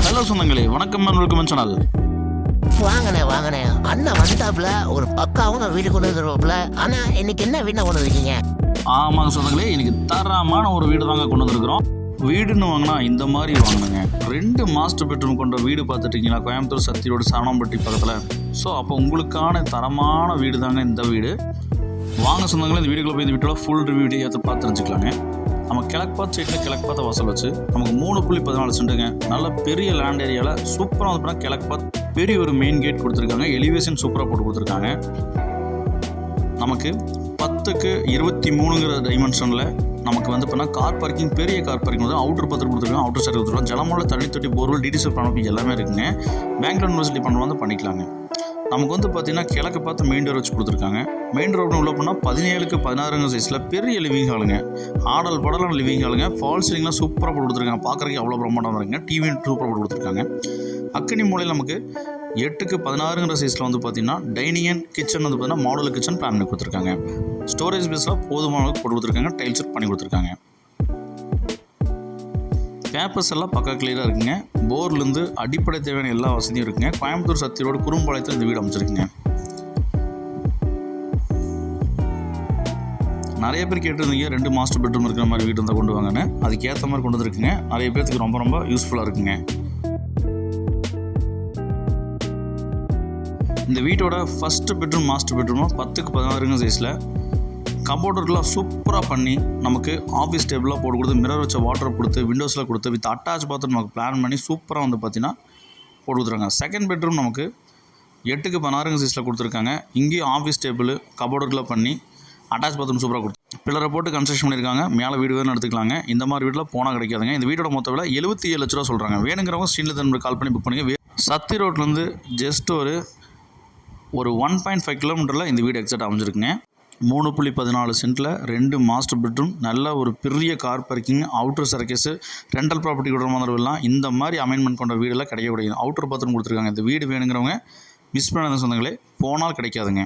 Hello சொந்தங்களே, வணக்கம் and welcome channel. வாங்கண்ணே அண்ணன் வந்துட்டாப்புல ஒரு பக்காவும் வீடு கொண்டு வந்துருவாப்புல. ஆனா இன்னைக்கு என்ன வீடு கொண்டு வந்திருக்கீங்க? ஆமாங்க சொந்தங்களே, இன்னைக்கு தரமான ஒரு வீடு தாங்க கொண்டு வந்திருக்கிறோம். வீடுன்னு வாங்கினா இந்த மாதிரி வாங்கினுங்க. 2 மாஸ்டர் பெட்ரூம் கொண்ட வீடு பார்த்துட்டீங்களா, கோயம்புத்தூர் சத்தி ரோடு சரணம்பட்டி பக்கத்தில். ஸோ அப்போ உங்களுக்கான தரமான வீடு தாங்க இந்த வீடு. வாங்க சொந்தங்களே, இந்த வீடுக்குள்ள போய் இந்த வீட்டோட ஃபுல் ரிவ்யூ ஏற்ற பார்த்து தெரிஞ்சுக்கலாங்க. நம்ம கிழக்கு பார்த்து சைட்டில் கிழக்கு பார்த்த வாசல் வச்சு நமக்கு 3.14 சென்ட்டுங்க. நல்ல பெரிய லேண்ட் ஏரியாவில் சூப்பராக வந்து பண்ணால் கிழக்கு பார்த்து பெரிய ஒரு மெயின் கேட் கொடுத்துருக்காங்க. எலிவேஷன் சூப்பராக போட்டு கொடுத்துருக்காங்க. நமக்கு 10க்கு 23ங்கிற டைமென்ஷனில் நமக்கு வந்து பண்ணால் கார் பார்க்கிங், பெரிய கார் பார்க்கிங் வந்து அவுட்டர் பத்திரம் கொடுத்துருக்காங்க. அவுட்டர் சைடு கொடுத்துருக்காங்க. ஜலமோல தண்ணி தொட்டி, போர்வெல், டிடிசி பண்ணி எல்லாமே இருக்குங்க. பேங்க் லோன் வசதி பண்ண வந்து பண்ணிக்கலாங்க. நமக்கு வந்து பார்த்திங்கன்னா கிழக்கு பார்த்து மெயின் டோர் வச்சு கொடுத்துருக்காங்க. மெயின் ரோடு உள்ள போனால் 17க்கு 16 சைஸில் பெரிய லிவிங் ஹாலுங்க. ஆடல் படலான லிவிங் ஹாலுங்க. ஃபால் சீலிங்லாம் சூப்பராக போட்டு கொடுத்துருக்காங்க. பார்க்குறதுக்கு அவ்வளோ பிரம்மாண்டமாக இருக்குங்க. டிவி சூப்பராக போட்டு கொடுத்துருக்காங்க. அக்கனி மூலையில் நமக்கு 8க்கு 16 சைஸில் வந்து பார்த்திங்கன்னா டைனிங் அண்ட் கிச்சன் வந்து பார்த்திங்கன்னா மாடல் கிச்சன் பிளான் பண்ணி கொடுத்துருக்காங்க. ஸ்டோரேஜ் பேஸில் போதுமான போட்டு கொடுத்துருக்காங்க. டைல்ஸ் செட் பண்ணி கொடுத்துருக்காங்க. பேப்பர்ஸ் எல்லாம் பக்கா கிளியராக இருக்குங்க. போர்லேருந்து அடிப்படை தேவையான எல்லா வசதியும் இருக்குங்க. கோயம்புத்தூர் சத்தி ரோடு குறும்பாளையத்தில் இந்த வீடு அமைச்சிருக்குங்க. நிறைய பேர் கேட்டிருந்தீங்க 2 மாஸ்டர் பெட்ரூம் இருக்கிற மாதிரி வீடு இருந்தால் கொண்டு வாங்கன்னு. அதுக்கேற்ற மாதிரி கொண்டு வந்துருக்குங்க. நிறைய பேருக்கு ரொம்ப யூஸ்ஃபுல்லாக இருக்குங்க. இந்த வீட்டோட ஃபஸ்ட்டு பெட்ரூம் மாஸ்டர் பெட்ரூமும் 10க்கு 16 சைஸில் கபோர்டர்லாம் சூப்பராக பண்ணி நமக்கு ஆஃபீஸ் டேபிளாக போட்டு கொடுத்து, மிரர் வச்ச வாட்டர் கொடுத்து, விண்டோஸில் கொடுத்து, வித் அட்டாச் பாத்ரூம் நமக்கு பிளான் பண்ணி சூப்பராக வந்து பார்த்திங்கன்னா போட்டு கொடுத்துருக்காங்க. செகண்ட் பெட்ரூம் நமக்கு 8க்கு 16 சைஸில் கொடுத்துருக்காங்க. இங்கேயும் ஆஃபீஸ் டேபிள் கபோர்டர்லாம் பண்ணி அட்டாச் பாத்ரூம் சூப்பராக கொடுத்து பில்லரை போட்டு கன்ஸ்ட்ரக்ஷன் பண்ணியிருக்காங்க. மேலே வீடு வேணும்னு எடுத்துக்கலாங்க. இந்த மாதிரி வீட்டில் போனால் கிடைக்காதுங்க. இந்த வீட்டோட மொத்த விலை 77 லட்ச ரூபா சொல்கிறாங்க. வேணுங்கிறவங்க ஸ்ரீனில் நம்பர் கால் பண்ணி புக் பண்ணிங்க. சத்தி ரோட்லேருந்து ஜஸ்ட் ஒரு 1.5 கிலோமீட்டரில் இந்த வீடு எக்ஸாக்ட் அமைஞ்சிருக்குங்க. 3.14 சென்ட்டில் 2 மாஸ்டர் பெட்ரூம், நல்ல ஒரு பெரிய கார் பார்க்கிங், அவுட்டர் சர்க்கேஸு, ரெண்டல் ப்ராப்பர்ட்டி கொடுக்குற மாதிரி எல்லாம் இந்த மாதிரி அமெண்ட்மெண்ட் கொண்ட வீடெல்லாம் கிடைக்கக்கூடியது. அவுட்டர் பாத்ரூம் கொடுத்துருக்காங்க. இந்த வீடு வேணுங்கிறவங்க மிஸ் பண்ணாத சொந்தங்களே, போனால் கிடைக்காதுங்க.